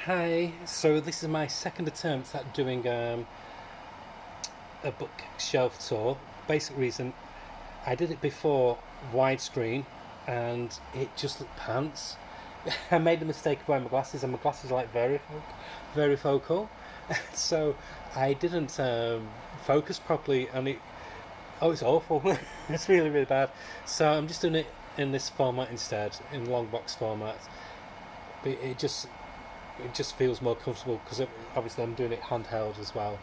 Hi, so this is my second attempt at doing a bookshelf tour. Basic reason, I did it before widescreen and it just looked pants. I made the mistake of wearing my glasses and my glasses are like very focal. So I didn't focus properly and it's awful. It's really bad. So I'm just doing it in this format instead, in long box format. But it just feels more comfortable because obviously I'm doing it handheld as well.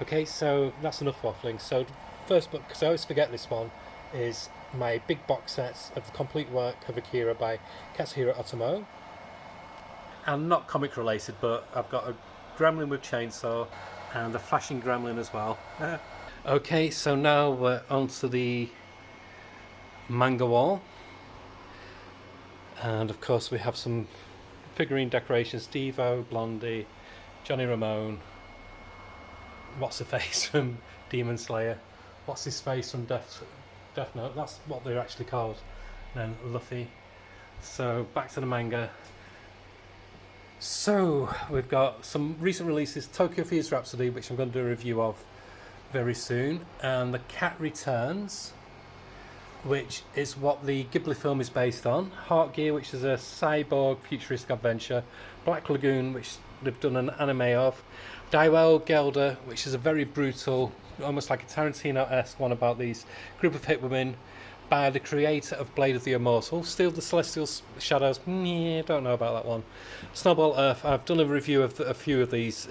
Okay, so that's enough waffling. So first book, because I always forget this one, is my big box set of the complete work of Akira by Katsuhiro Otomo. And not comic related, but I've got a gremlin with chainsaw and a flashing gremlin as well. Okay, so now we're onto the manga wall. And of course we have some figurine decorations: Devo, Blondie, Johnny Ramone, what's her face from Demon Slayer, what's his face from Death Note. That's what they're actually called. And then Luffy. So back to the manga. So we've got some recent releases: Tokyo Fierce Rhapsody, which I'm going to do a review of very soon, and The Cat Returns, which is what the Ghibli film is based on. Heart Gear, which is a cyborg futuristic adventure. Black Lagoon, which they've done an anime of. Daiwell Gelder, which is a very brutal, almost like a Tarantino-esque one about these group of hitwomen by the creator of Blade of the Immortal. Still the Celestial Shadows, don't know about that one. Snowball Earth, I've done a review of a few of these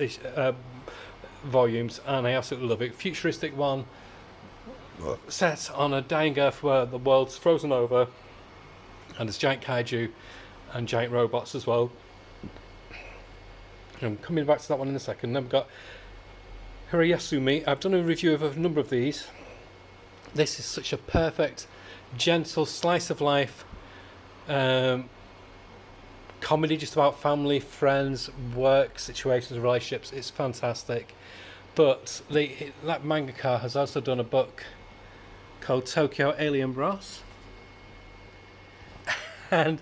volumes and I absolutely love it. Futuristic one, set on a dying Earth where the world's frozen over and there's giant kaiju and giant robots as well. I'm coming back to that one in a second. Then we've got Hirayasumi. I've done a review of a number of these. This is such a perfect, gentle slice of life comedy, just about family, friends, work situations, relationships. It's fantastic. But that mangaka has also done a book called Tokyo Alien Bros. And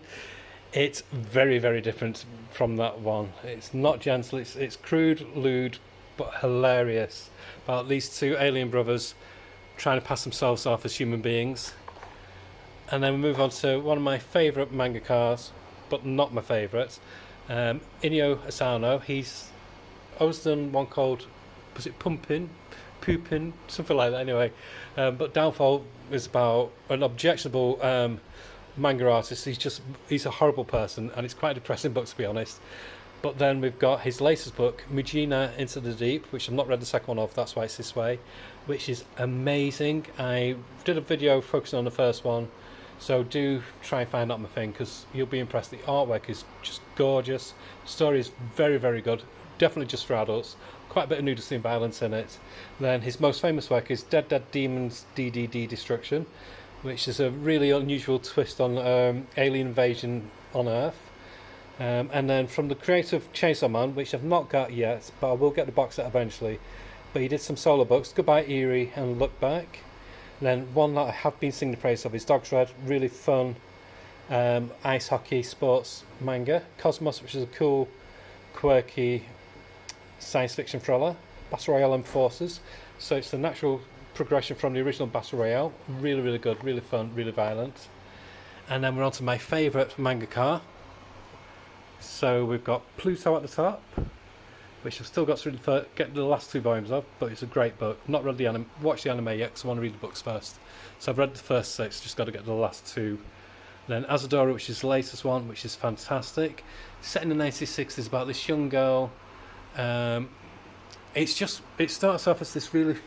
it's very different from that one. It's not gentle, it's crude, lewd, but hilarious about these two alien brothers trying to pass themselves off as human beings. And then we move on to one of my favourite mangakas, but not my favourite, Inyo Asano. He's always done one called, was it Pumpin? Poopin? Something like that anyway. But Downfall is about an objectionable manga artist. He's a horrible person and it's quite a depressing book, to be honest. But then we've got his latest book, Mujina Into the Deep, which I've not read the second one of, that's why it's this way, which is amazing. I did a video focusing on the first one, so do try and find out my thing because you'll be impressed. The artwork is just gorgeous. The story is very good. Definitely just for adults. Quite a bit of nudity and violence in it. Then his most famous work is Dead Demons DDD Destruction, which is a really unusual twist on alien invasion on Earth. And then from the creator of Chainsaw Man, which I've not got yet, but I will get the box set eventually. But he did some solo books, Goodbye Eerie and Look Back. And then one that I have been singing the praise of is Dog's Red, really fun ice hockey sports manga. Cosmos, which is a cool, quirky science fiction thriller. Battle Royale Enforcers. So it's the natural progression from the original Battle Royale. Really good, really fun, really violent. And then we're on to my favourite mangaka. So we've got Pluto at the top, which I've still got to get the last two volumes of, but it's a great book. I've not read watched the anime yet because I want to read the books first. So I've read the first 6, just got to get the last 2. Then Asadora, which is the latest one, which is fantastic. Set in the 1960s, about this young girl. It starts off as this really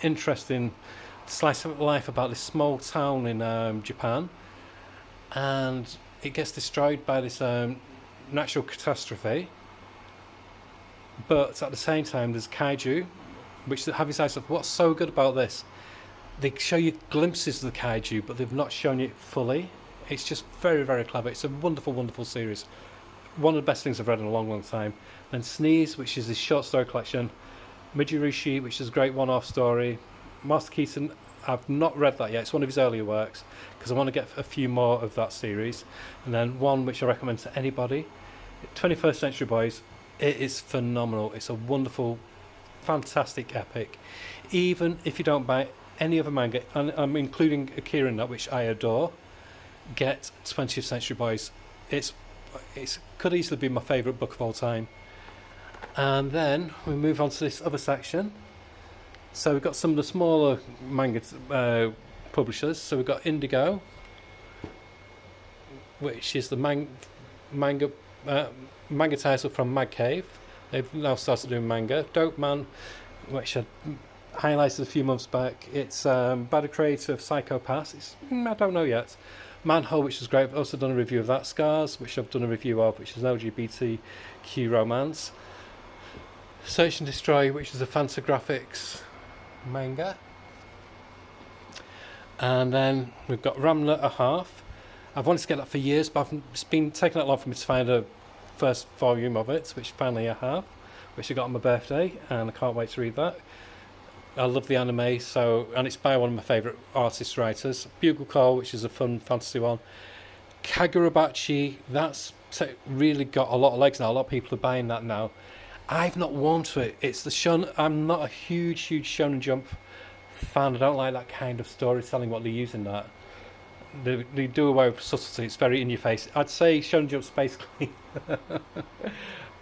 interesting slice of life about this small town in Japan, and it gets destroyed by this natural catastrophe. But at the same time, there's kaiju, which have its eyes up. What's so good about this? They show you glimpses of the kaiju, but they've not shown it fully. It's just very clever. It's a wonderful series. One of the best things I've read in a long time. Then Sneeze, which is his short story collection. Mijirushi, which is a great one-off story. Master Keaton, I've not read that yet. It's one of his earlier works because I want to get a few more of that series. And then one which I recommend to anybody, 21st Century Boys. It is phenomenal. It's a wonderful, fantastic epic. Even if you don't buy any other manga, and I'm including Akira in that, which I adore, get 20th Century Boys. It's could easily be my favourite book of all time. And then we move on to this other section. So we've got some of the smaller manga publishers. So we've got Indigo, which is the manga title from Mad Cave. They've now started doing manga. Dope Man, which I highlighted a few months back. It's by the creator of Psycho Pass. I don't know yet. Manhole, which is great. I've also done a review of that. Scars, which I've done a review of, which is an LGBTQ romance. Search and Destroy, which is a Fantagraphics manga. And then we've got Ramna a Half. I've wanted to get that for years, but it's been taking that long for me to find a first volume of it, which finally I have, which I got on my birthday, and I can't wait to read that. I love the anime, and it's by one of my favourite artists, writers. Bugle Call, which is a fun fantasy one. Kagurabachi, that's really got a lot of legs now. A lot of people are buying that now. I've not warmed to it. It's the Shonen. I'm not a huge Shonen Jump fan. I don't like that kind of storytelling, what they use in that. They do away with subtlety. It's very in your face. I'd say Shonen Jump's basically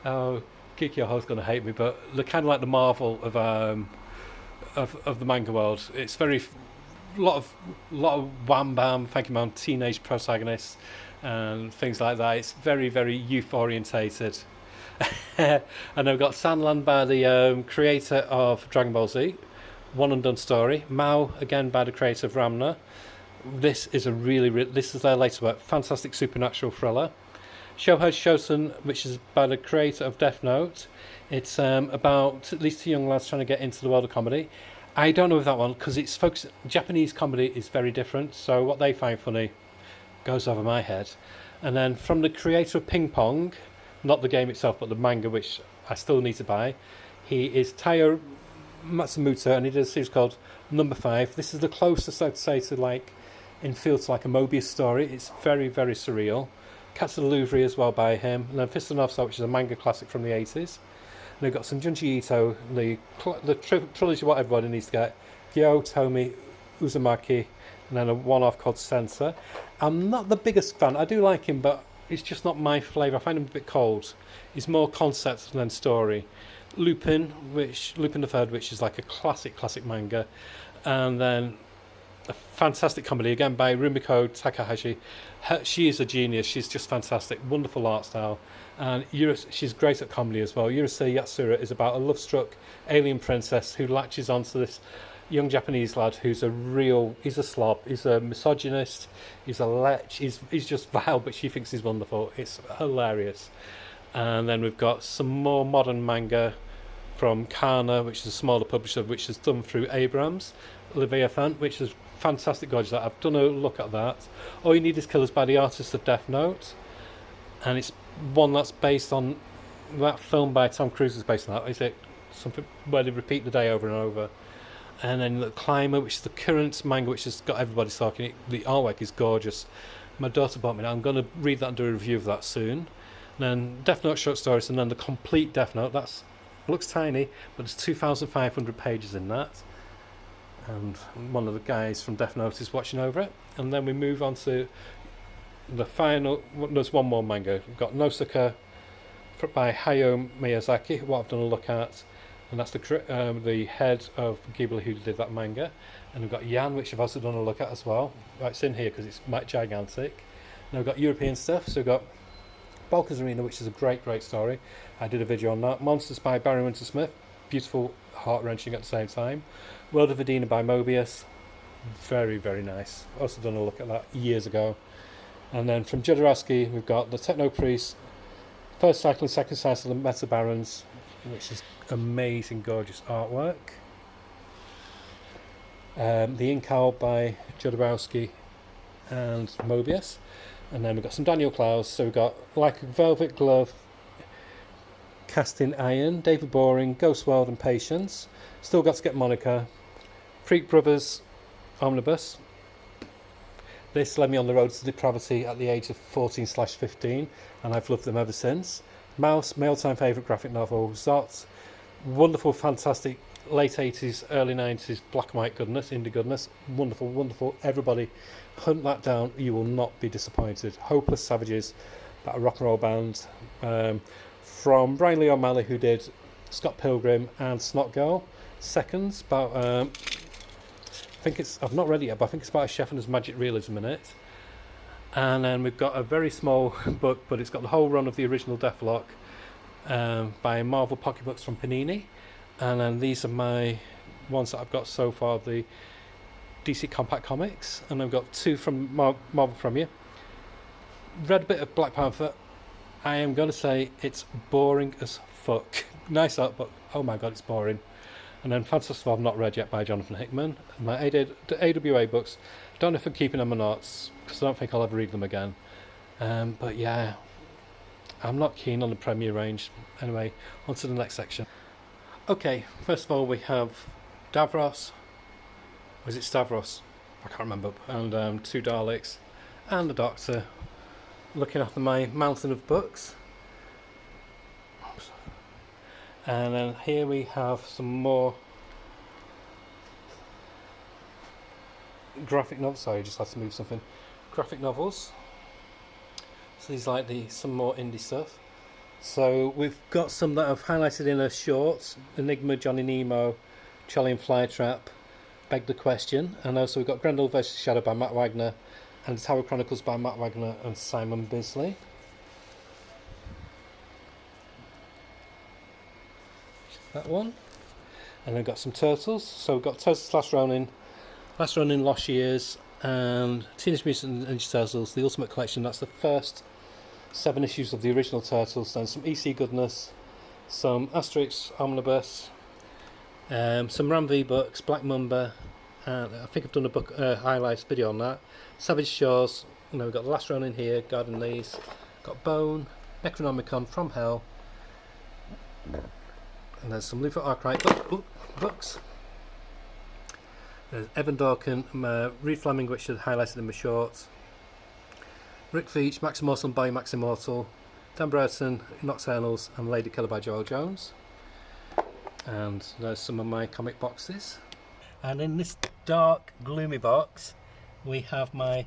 oh, Kikyo Ho's going to hate me, but they're kind of like the Marvel of the manga world. It's very lot of wham bam, thank you ma'am, teenage protagonists and things like that. It's very youth orientated. And I've got Sandland by the creator of Dragon Ball Z, One Undone Story. Mao, again by the creator of Ramna. This is this is their latest work, fantastic supernatural thriller. Shohei Shoten, which is by the creator of Death Note. It's about at least two young lads trying to get into the world of comedy. I don't know if that one, because it's focused. Japanese comedy is very different, so what they find funny goes over my head. And then from the creator of Ping Pong, not the game itself, but the manga, which I still need to buy. He is Taiyo Matsumoto, and he does a series called Number 5. This is the closest I'd say to in feel to like a Mobius story. It's very surreal. Cats of the Louvre as well by him. And then Fist of the North Star, which is a manga classic from the 80s. And they've got some Junji Ito, the trilogy what everybody needs to get. Gyo, Tomi, Uzumaki, and then a one-off called Sensor. I'm not the biggest fan. I do like him, but it's just not my flavour. I find him a bit cold. He's more concept than story. Lupin the Third, which is like a classic manga. And then a fantastic comedy, again by Rumiko Takahashi. She is a genius. She's just fantastic. Wonderful art style. And she's great at comedy as well. Urusei Yatsura is about a love-struck alien princess who latches onto this young Japanese lad who's he's a slob, he's a misogynist, he's a lech, he's just vile, but she thinks he's wonderful. It's hilarious. And then we've got some more modern manga from Kana, which is a smaller publisher, which is done through Abrams, Leviathan, which is fantastic, gorgeous. I've done a look at that. All You Need Is Killers by the artist of Death Note, and it's one that's based on that film by Tom Cruise is based on that. Is it something where they repeat the day over and over? And then The Climber, which is the current manga, which has got everybody talking. The artwork is gorgeous. My daughter bought me that. I'm going to read that and do a review of that soon. And then Death Note short stories, and then the complete Death Note. That looks tiny, but there's 2,500 pages in that. And one of the guys from Death Note is watching over it. And then we move on to the final. There's one more manga. We've got Nausicaa by Hayao Miyazaki, what I've done a look at, and that's the head of Ghibli who did that manga. And we've got Yan, which I've also done a look at as well. Right, it's in here because it's gigantic. And we've got European stuff. So we've got Balkans Arena, which is a great story. I did a video on that. Monsters by Barry Windsor Smith, beautiful, heart-wrenching at the same time. World of Adina by Mobius, very nice. Also done a look at that years ago. And then from Jodorowsky, we've got the Techno Priest, first cycle and second cycle of the Meta Barons, which is amazing, gorgeous artwork. The Ink Owl by Jodorowsky and Mobius. And then we've got some Daniel Clowes. So we've got Like a Velvet Glove, Casting Iron, David Boring, Ghost World and Patience. Still Got to Get Monica, Freak Brothers Omnibus. This led me on the road to depravity at the age of 14/15, and I've loved them ever since. Mouse, my all-time favourite graphic novel. Zot, wonderful, fantastic late 80s, early 90s black and white goodness, indie goodness. Wonderful, wonderful. Everybody hunt that down. You will not be disappointed. Hopeless Savages, that rock and roll band from Brian Lee O'Malley, who did Scott Pilgrim and Snot Girl. Seconds, about I think it's, I've not read it yet, but I think it's about a chef and his magic realism in it. And then we've got a very small book, but it's got the whole run of the original Deathlock by Marvel Pocketbooks from Panini. And then these are my ones that I've got so far, the DC Compact Comics. And I've got two from Marvel Premier. Read a bit of Black Panther. I am going to say it's boring as fuck. Nice art, but oh my god, it's boring. And then Fantastic I've not read yet by Jonathan Hickman. My AWA books, don't know if I'm keeping them or not, because I don't think I'll ever read them again. But yeah, I'm not keen on the Premier range. Anyway, on to the next section. Okay, first of all we have Davros. Was it Stavros? I can't remember. And two Daleks and the Doctor looking after my mountain of books. And then here we have some more graphic novels. Sorry, I just had to move something. Graphic novels. So these are like some more indie stuff. So we've got some that I've highlighted in a short. Enigma, Johnny Nemo, Charlie and Flytrap, Beg the Question. And also we've got Grendel vs. Shadow by Matt Wagner and Tower Chronicles by Matt Wagner and Simon Bisley. That one. And we've got some Turtles. So we've got Turtles Last Ronin, Lost Years, and Teenage Mutant Ninja Turtles, the Ultimate Collection. That's the first 7 issues of the original Turtles. Then some EC goodness, some Asterix Omnibus, some Ram V books, Black Mamba, and I think I've done a book highlights video on that. Savage Shores. You know, we've got the Last Ronin here, Garden Lease, got Bone, Necronomicon, From Hell. And there's some Luther Arkwright books. There's Evan Dorkin, Reed Fleming, which is highlighted in my shorts. Rick Veitch, Max Immortal by Max Immortal. Dan Brereton, Nocturnals, and Lady Killer by Joel Jones. And there's some of my comic boxes. And in this dark, gloomy box, we have my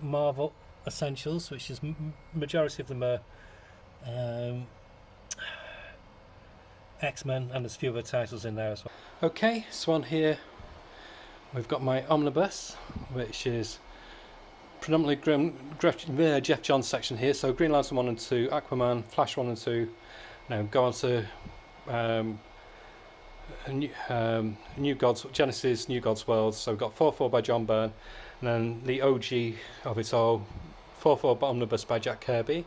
Marvel Essentials, which is majority of them are X-Men, and there's a few other titles in there as well. Okay, so on here we've got my omnibus, which is predominantly Jeff Johns section here. So Green Lantern 1 and 2, Aquaman, Flash 1 and 2. Now go on to New Gods, Genesis, New Gods World. So we've got 4-4 by John Byrne, and then the OG of it all, 4-4 omnibus by Jack Kirby.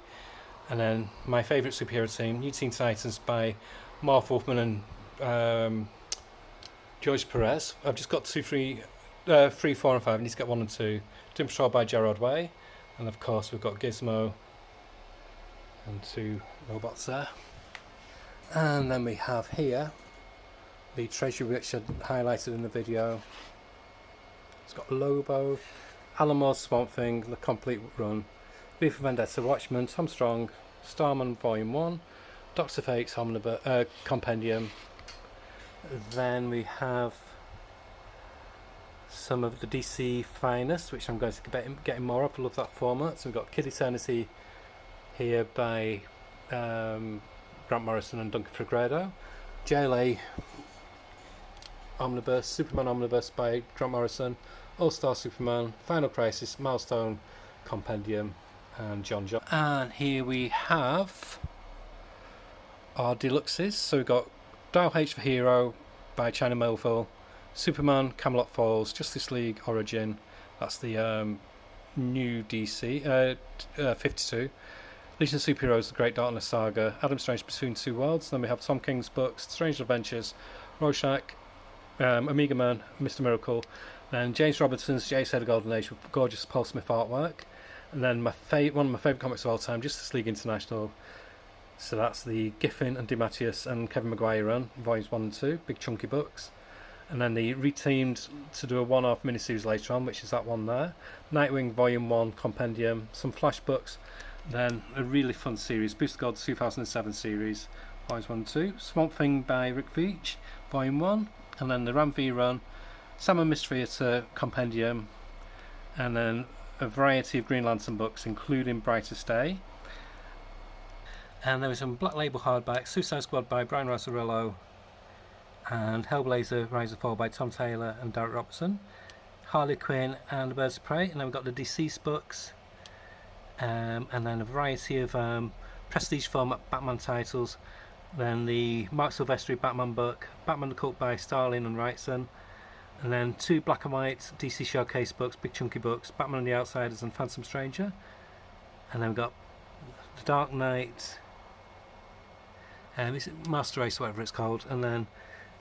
And then my favourite superhero team, New Teen Titans by Marv Wolfman and George Perez. I've just got 3, 4 and 5. I need to get 1 and 2. Doom Patrol by Gerard Way. And of course we've got Gizmo and 2 robots there. And then we have here the treasury which I highlighted in the video. It's got Lobo, Alan Moore's Swamp Thing, The Complete Run, V for Vendetta, Watchmen, Tom Strong, Starman Volume 1, Dr. Fate's Compendium. Then we have some of the DC finest, which I'm going to be getting more of. I love that format. So we've got Kid Eternity here by Grant Morrison and Duncan Fegredo. JLA Omnibus, Superman Omnibus by Grant Morrison, All-Star Superman, Final Crisis, Milestone Compendium, and John. And here we have our deluxes. So we've got Dial H for Hero by China Melville, Superman, Camelot Falls, Justice League Origin, that's the new DC, 52, Legion of Superheroes, The Great Darkness Saga, Adam Strange Between Two Worlds. Then we have Tom King's books, Strange Adventures, Rorschach, Omega Man, Mr. Miracle, then James Robertson's Jay Said Golden Age with gorgeous Paul Smith artwork, and then one of my favourite comics of all time, Justice League International. So that's the Giffen and DeMatteis and Kevin Maguire run, volumes 1 and 2, big chunky books. And then they reteamed to do a one-off miniseries later on, which is that one there. Nightwing Volume 1 Compendium, some Flash books, Then a really fun series, Booster Gold 2007 series, Volumes 1 and 2. Swamp Thing by Rick Veitch, Volume 1. And then the Ram V Run, Salmon Mystery Theatre Compendium. And then a variety of Green Lantern books, including Brightest Day. And there was some Black Label hardbacks, Suicide Squad by Brian Rosarello, and Hellblazer Rise and Fall by Tom Taylor and Derek Robertson, Harley Quinn and the Birds of Prey, and then we've got the Deceased books, and then a variety of prestige format Batman titles, then the Mark Silvestri Batman book, Batman the Cult by Starlin and Wrightson, and then 2 black and white DC Showcase books, big chunky books, Batman and the Outsiders and Phantom Stranger, and then we've got The Dark Knight, it's Master Race, whatever it's called, and then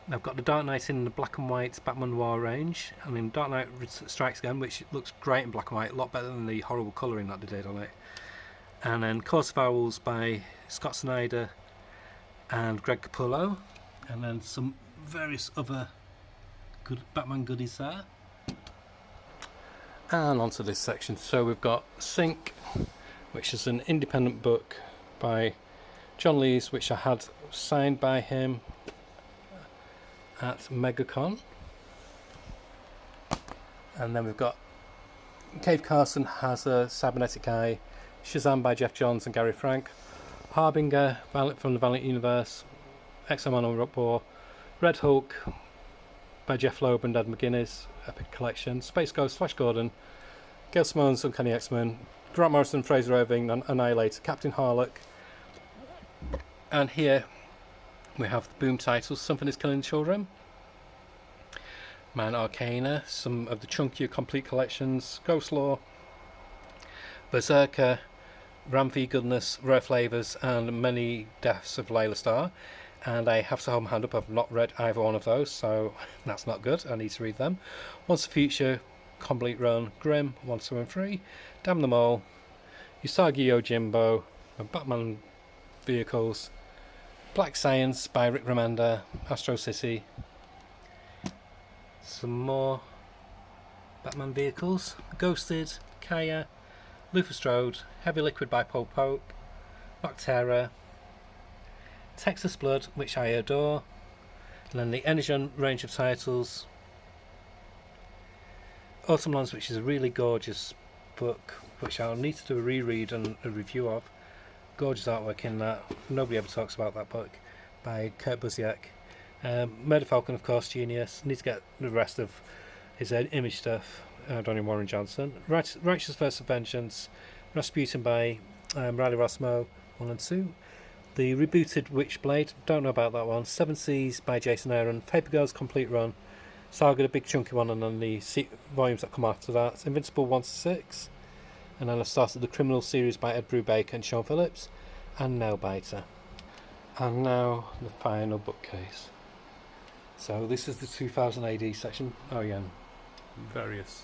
I've got The Dark Knight in the black and white Batman Noir range, and then Dark Knight Strikes Again, which looks great in black and white, a lot better than the horrible colouring that they did on it, and then Course of Owls by Scott Snyder and Greg Capullo, and then some various other good Batman goodies there. And onto this section, so we've got Sync, which is an independent book by John Lees, which I had signed by him at MegaCon. And then we've got Cave Carson Has a Cybernetic Eye, Shazam by Jeff Johns and Gary Frank, Harbinger from the Valiant Universe, X-Men on Rockbore, Red Hulk by Jeff Loeb and Ed McGuinness, Epic Collection, Space Ghost, Flash Gordon, Gail Simone's Uncanny X-Men, Grant Morrison, Fraser Irving, Annihilator, Captain Harlock. And here we have the boom titles, Something is Killing Children, Man Arcana, some of the chunkier complete collections, Ghost Law, Berserker, Ram V Goodness, Rare Flavors, and Many Deaths of Layla Starr. And I have to hold my hand up, I've not read either one of those, so that's not good, I need to read them. Once the Future, Complete Run, Grimm, 1, 2 and 3, Damn Them All, Usagi Yojimbo, Batman Vehicles, Black Science by Rick Remender, Astro City, some more Batman Vehicles, Ghosted, Kaya, Luther Strode, Heavy Liquid by Paul Pope, Nocterra, Texas Blood, which I adore, and then the Energon range of titles, Autumn Lands, which is a really gorgeous book, which I'll need to do a reread and a review of. Gorgeous artwork in that. Nobody ever talks about that book, by Kurt Busiek. Murder Falcon, of course, genius. Need to get the rest of his Image stuff. Donnie Warren Johnson. Righteous vs. Vengeance, Rasputin by Riley Rossmo, 1 and 2. The rebooted Witchblade, don't know about that one. Seven Seas by Jason Aaron. Paper Girls Complete Run. Saga, the big chunky one, and then the volumes that come after that. Invincible 1 to 6. And then I started the Criminal series by Ed Brubaker and Sean Phillips, and Nailbiter. And now the final bookcase. So this is the 2000 AD section. Oh yeah, and various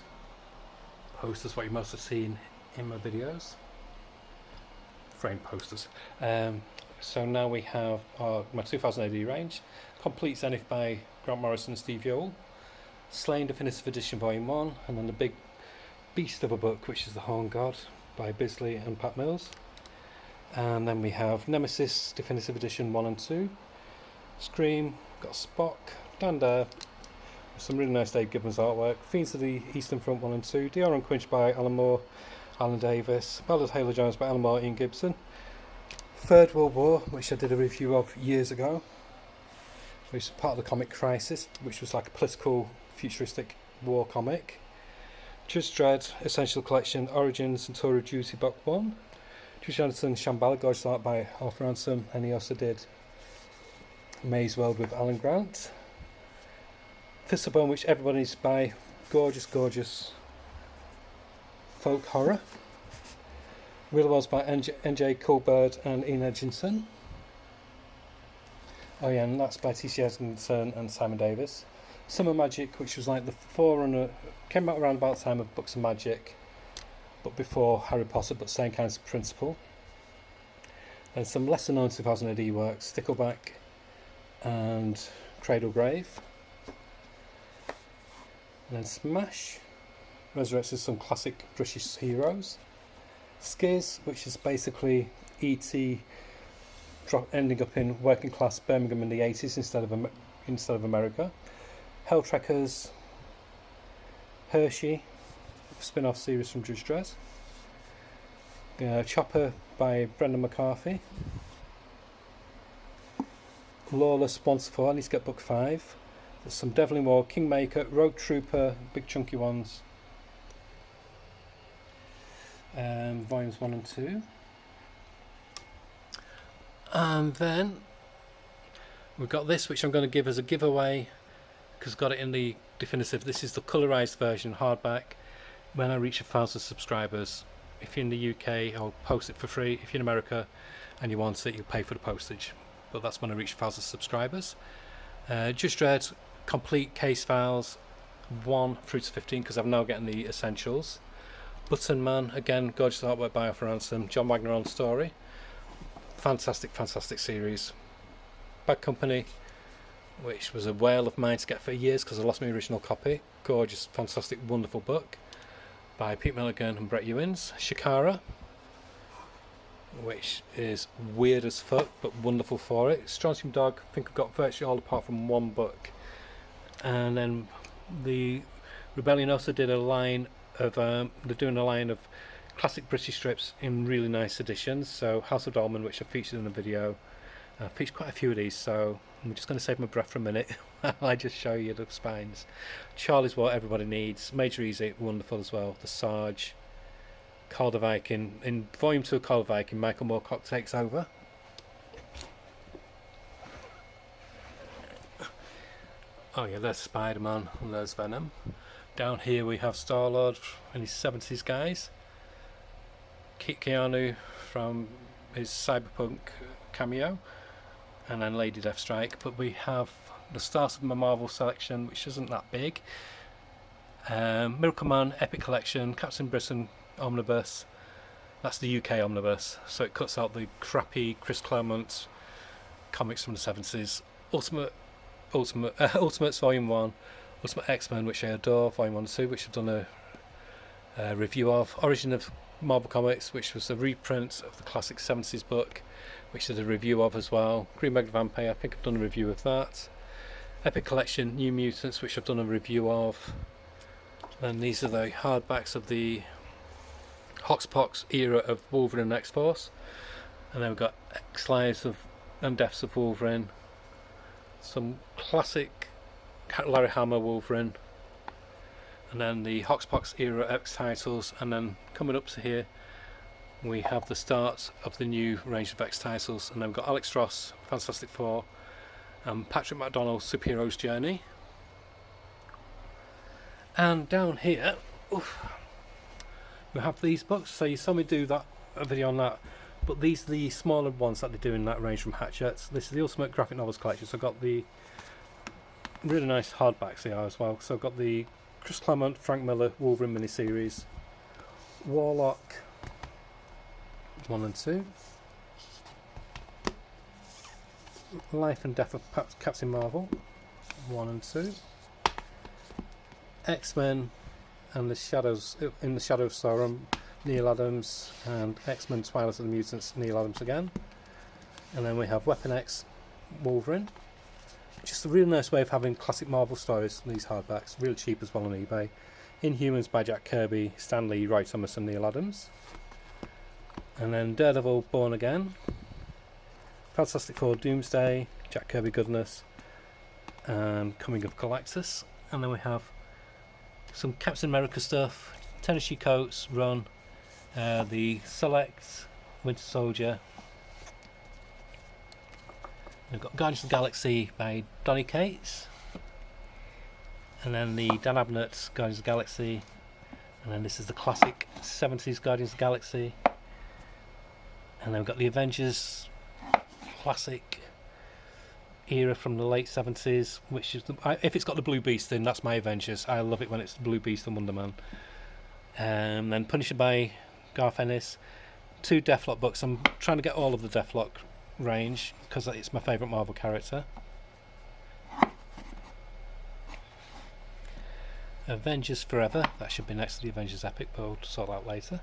posters, what you must have seen in my videos. Framed posters. So now we have my 2000 AD range. Complete Zenith by Grant Morrison and Steve Yoel. Slain Definitive Edition Volume 1, and then the big beast of a book, which is The Horn God by Bisley and Pat Mills. And then we have Nemesis Definitive Edition 1 and 2, Scream, got Spock, Dan Dare, some really nice Dave Gibbons artwork, Fiends of the Eastern Front 1 and 2, Dior and Quinch by Alan Moore, Alan Davis, Ballad of Halo Jones by Alan Moore, Ian Gibson, Third World War, which I did a review of years ago, which is part of the Comic Crisis, which was like a political futuristic war comic. Judge Dredd Essential Collection, Origins and Tour of Duty Book 1. Trish Anderson Shambhala, gorgeous art by Arthur Ransom, and he also did Maze World with Alan Grant. Thistlebone, which everybody needs to buy, gorgeous folk horror. Real Worlds by NJ Colbert and Ian Edginson. Oh yeah, and that's by T.C. Edginson and Simon Davis. Summer Magic, which was like the forerunner, came out around about the time of Books of Magic, but before Harry Potter, but same kind of principle. And some lesser known 2000 AD works, Stickleback and Cradle Grave. And then Smash resurrects some classic British heroes. Skiz, which is basically E.T. ending up in working class Birmingham in the 80s instead of America. Helltrekkers, Hershey, spin-off series from Judge Dredd. Chopper by Brendan McCarthy. Lawless Once for, I need to get book 5. There's some Devlin War, Kingmaker, Rogue Trooper, big chunky ones. Volumes 1 and 2. And then we've got this, which I'm going to give as a giveaway because I've got it in the definitive. This is the colorized version, hardback. When I reach 1,000 subscribers, if you're in the UK, I'll post it for free. If you're in America and you want it, you'll pay for the postage. But that's when I reach 1,000 subscribers. Judge Dredd, complete case files, 1 through to 15, because I'm now getting the essentials. Button Man, again, gorgeous artwork by Arthur Ransom. John Wagner on story. Fantastic series. Bad Company, which was a whale of mine to get for years because I lost my original copy. Gorgeous, fantastic, wonderful book by Pete Milligan and Brett Ewins. Shikara, which is weird as fuck but wonderful for it. Strontium Dog, I think I've got virtually all apart from 1 book. And then the Rebellion also did a line of they're doing a line of classic British strips in really nice editions. So House of Dolman, which I featured in the video, featured quite a few of these, so I'm just going to save my breath for a minute while I just show you the spines. Charlie's What Everybody Needs, Major Easy, wonderful as well. The Sarge, Carl the Viking. In volume 2 of Carl the Viking, Michael Moorcock takes over. Oh yeah, there's Spider-Man and there's Venom. Down here we have Star-Lord and his 70s guys. Keanu from his Cyberpunk cameo, and then Lady Deathstrike. But we have the start of my Marvel selection, which isn't that big. Miracle Man Epic Collection, Captain Britain Omnibus. That's the UK omnibus, so it cuts out the crappy Chris Claremont comics from the 70s. Ultimates Volume 1, Ultimate X-Men, which I adore, Volume 1 and 2, which I've done a review of. Origin of Marvel Comics, which was a reprint of the classic 70s book, which I did a review of as well. Green Mega Vampire, I think I've done a review of that. Epic Collection, New Mutants, which I've done a review of. And these are the hardbacks of the Hoxpox era of Wolverine and X-Force. And then we've got X-Lives of and Deaths of Wolverine. Some classic Larry Hama Wolverine. And then the Hoxpox era X titles. And then coming up to here, we have the start of the new range of X titles. And then we've got Alex Ross, Fantastic Four, and Patrick McDonnell's Superhero's Journey. And down here, we have these books. So you saw me do a video on that, but these are the smaller ones that they do in that range from Hachette. This is the Ultimate Graphic Novels collection. So I've got the really nice hardbacks here as well. So I've got the Chris Claremont, Frank Miller Wolverine miniseries, Warlock 1 and 2, Life and Death of Captain Marvel 1 and 2, X-Men and the Shadows in the Shadow of Sauron, Neil Adams, and X-Men Twilight of the Mutants, Neil Adams again. And then we have Weapon X Wolverine. Just a really nice way of having classic Marvel stories in these hardbacks, really cheap as well on eBay. Inhumans by Jack Kirby, Stan Lee, Roy Thomas and Neil Adams. And then Daredevil Born Again, Fantastic Four Doomsday, Jack Kirby goodness, and Coming of Galactus. And then we have some Captain America stuff, Tennessee Coates, Run, the Select, Winter Soldier. We've got Guardians of the Galaxy by Donny Cates, and then the Dan Abnett Guardians of the Galaxy, and then this is the classic 70s Guardians of the Galaxy, and then we've got the Avengers classic era from the late 70s, which is if it's got the Blue Beast in, that's my Avengers. I love it when it's the Blue Beast and Wonder Man. And then Punisher by Garth Ennis, 2 Deathlock books. I'm trying to get all of the Deathlock range because it's my favourite Marvel character. Avengers Forever, that should be next to the Avengers Epic, but we'll sort that out later.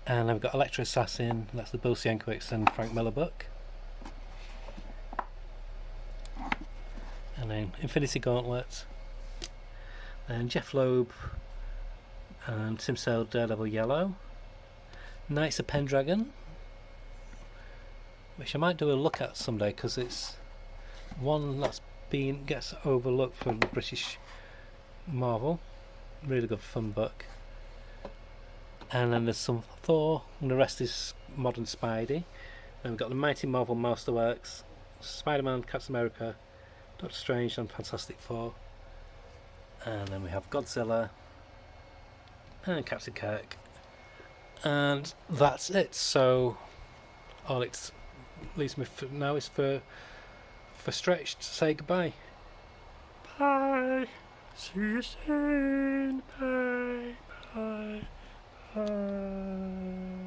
And then we've got Electro Assassin, that's the Bill Sienkiewicz and Frank Miller book. And then Infinity Gauntlet, and Jeff Loeb and Tim Sale Daredevil Yellow, Knights of Pendragon, which I might do a look at someday because it's one that's gets overlooked for British Marvel. Really good fun book. And then there's some Thor, and the rest is modern Spidey. Then we've got the Mighty Marvel Masterworks, Spider-Man, Captain America, Doctor Strange and Fantastic Four. And then we have Godzilla and Captain Kirk. And that's it. So all it leaves me for now is for Stretch to say goodbye. Bye. See you soon. Bye. Bye. Bye.